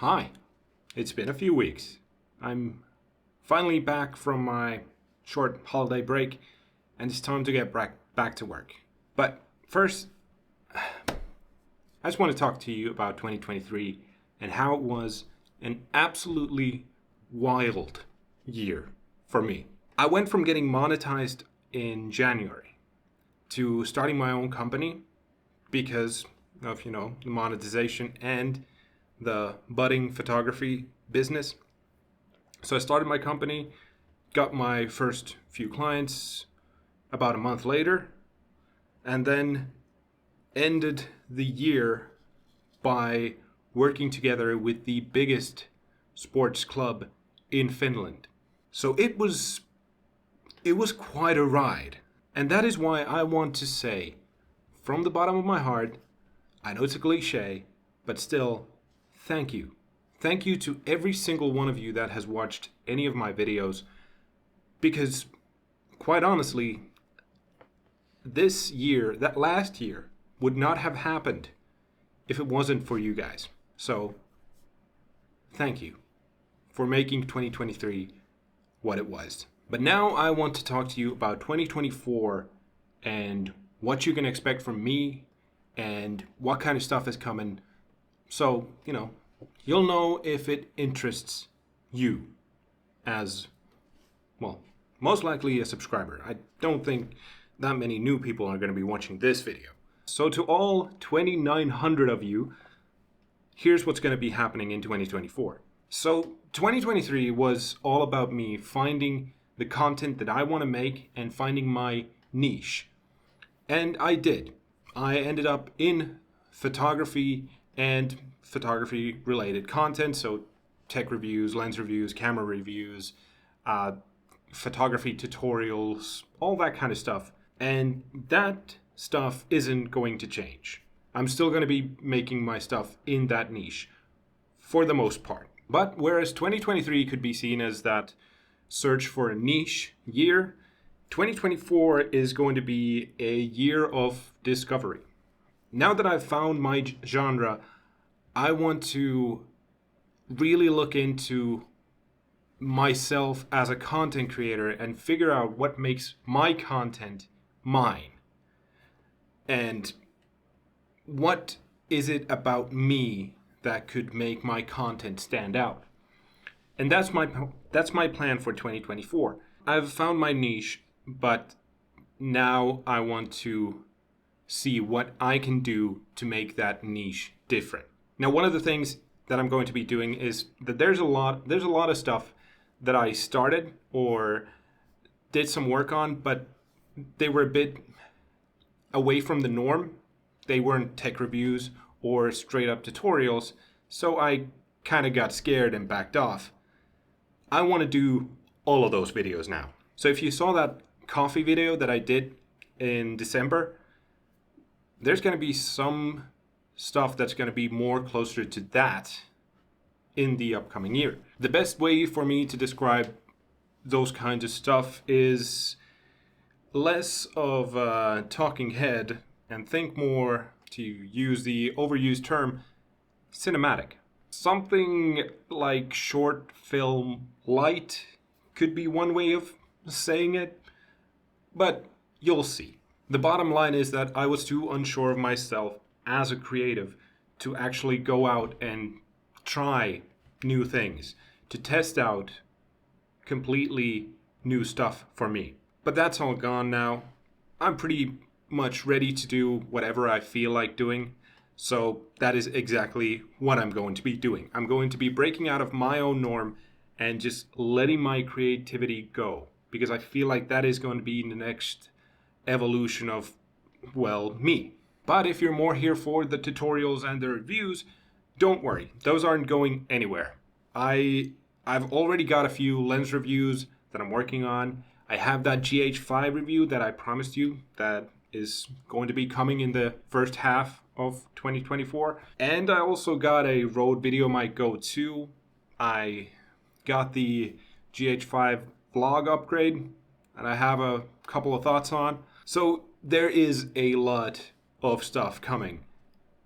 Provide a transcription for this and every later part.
Hi, it's been a few weeks. I'm finally back from my short holiday break, and it's time to get back to work. But first, I just want to talk to you about 2023 and how it was an absolutely wild year for me. I went from getting monetized in January to starting my own company because of, the monetization and the budding photography business. So I started my company, got my first few clients about a month later, and then ended the year by working together with the biggest sports club in Finland. So it was quite a ride. And that is why I want to say from the bottom of my heart, I know it's a cliche, but still, thank you. Thank you to every single one of you that has watched any of my videos, because quite honestly, that last year, would not have happened if it wasn't for you guys. So, thank you for making 2023 what it was. But now I want to talk to you about 2024 and what you can expect from me and what kind of stuff is coming. So, you'll know if it interests you as, well, most likely a subscriber. I don't think that many new people are going to be watching this video. So to all 2,900 of you, here's what's going to be happening in 2024. So 2023 was all about me finding the content that I want to make and finding my niche. And I did. I ended up in photography and photography related content. So tech reviews, lens reviews, camera reviews, photography tutorials, all that kind of stuff. And that stuff isn't going to change. I'm still going to be making my stuff in that niche for the most part. But whereas 2023 could be seen as that search for a niche year, 2024 is going to be a year of discovery. Now that I've found my genre, I want to really look into myself as a content creator and figure out what makes my content mine. And what is it about me that could make my content stand out? And that's my plan for 2024. I've found my niche, but now I want to see what I can do to make that niche different. Now, one of the things that I'm going to be doing is that there's a lot of stuff that I started or did some work on, but they were a bit away from the norm. They weren't tech reviews or straight up tutorials, so I kind of got scared and backed off. I want to do all of those videos now. So if you saw that coffee video that I did in December, there's going to be some stuff that's going to be more closer to that in the upcoming year. The best way for me to describe those kinds of stuff is less of a talking head and think more, to use the overused term, cinematic. Something like short film light could be one way of saying it, but you'll see. The bottom line is that I was too unsure of myself as a creative to actually go out and try new things, to test out completely new stuff for me. But that's all gone now. I'm pretty much ready to do whatever I feel like doing. So that is exactly what I'm going to be doing. I'm going to be breaking out of my own norm and just letting my creativity go, because I feel like that is going to be the next evolution of, well, me. But if you're more here for the tutorials and the reviews, don't worry. Those aren't going anywhere. I've already got a few lens reviews that I'm working on. I have that GH5 review that I promised you that is going to be coming in the first half of 2024. And I also got a Rode Video Mic Go 2. I got the GH5 vlog upgrade and I have a couple of thoughts on. So there is a lot of stuff coming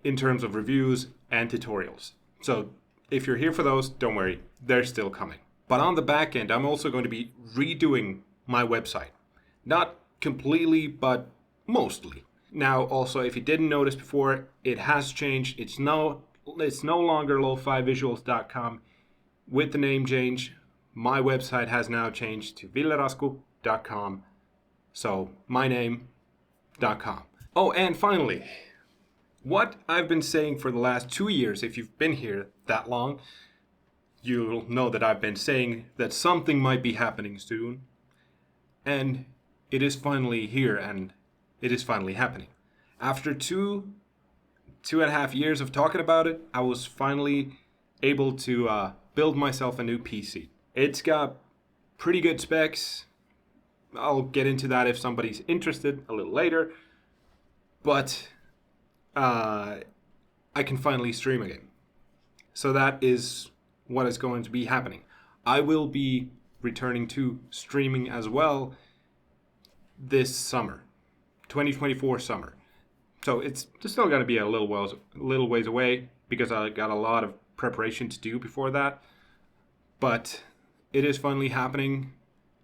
in terms of reviews and tutorials. So if you're here for those, don't worry, they're still coming. But on the back end, I'm also going to be redoing my website. Not completely, but mostly. Now, also, if you didn't notice before, it has changed. It's no longer lo-fi-visuals.com. With the name change, my website has now changed to villerasku.com. So, myname.com. Oh, and finally, what I've been saying for the last 2 years, if you've been here that long, you'll know that I've been saying that something might be happening soon. And it is finally here, and it is finally happening. After two and a half years of talking about it, I was finally able to build myself a new PC. It's got pretty good specs. I'll get into that if somebody's interested a little later. But I can finally stream again. So that is what is going to be happening. I will be returning to streaming as well this summer, 2024 summer. So it's still going to be a little ways away because I got a lot of preparation to do before that. But it is finally happening,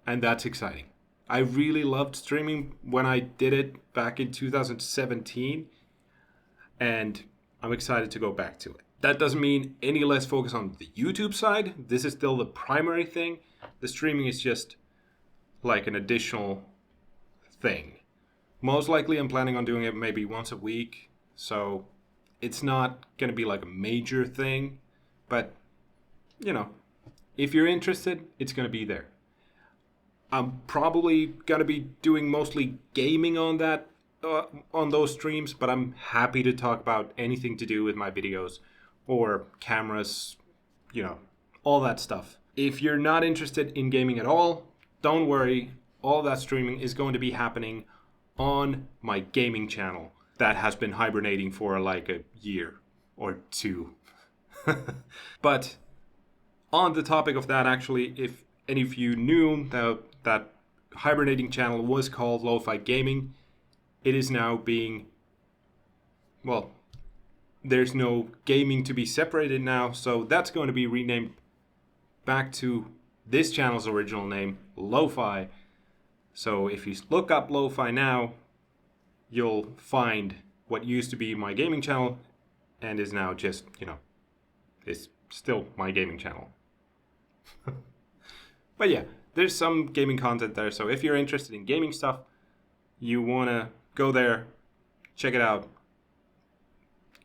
and that's exciting. I really loved streaming when I did it back in 2017, and I'm excited to go back to it. That doesn't mean any less focus on the YouTube side. This is still the primary thing. The streaming is just like an additional thing. Most likely I'm planning on doing it maybe once a week, so it's not going to be like a major thing, but you know, if you're interested, it's going to be there. I'm probably going to be doing mostly gaming on that on those streams, but I'm happy to talk about anything to do with my videos or cameras, you know, all that stuff. If you're not interested in gaming at all, don't worry. All that streaming is going to be happening on my gaming channel that has been hibernating for like a year or two. But on the topic of that, actually, if any of you knew that hibernating channel was called Lo-Fi Gaming, it is now being, well, there's no gaming to be separated now, so that's going to be renamed back to this channel's original name, Lo-Fi. So if you look up Lo-Fi now, you'll find what used to be my gaming channel and is now just, you know, it's still my gaming channel. But yeah, there's some gaming content there, so if you're interested in gaming stuff, you want to go there, check it out,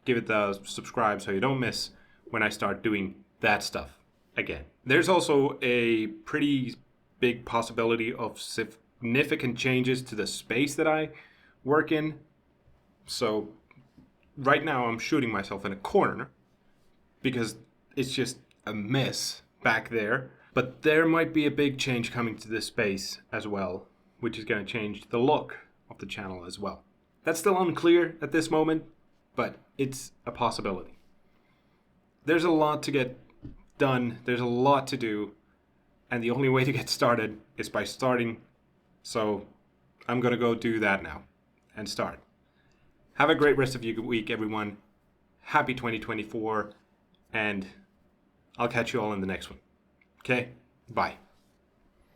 give it the subscribe so you don't miss when I start doing that stuff again. There's also a pretty big possibility of significant changes to the space that I work in. So right now I'm shooting myself in a corner because it's just a mess back there. But there might be a big change coming to this space as well, which is going to change the look of the channel as well. That's still unclear at this moment, but it's a possibility. There's a lot to get done. There's a lot to do. And the only way to get started is by starting. So I'm going to go do that now and start. Have a great rest of your week, everyone. Happy 2024. And I'll catch you all in the next one. Okay? Bye.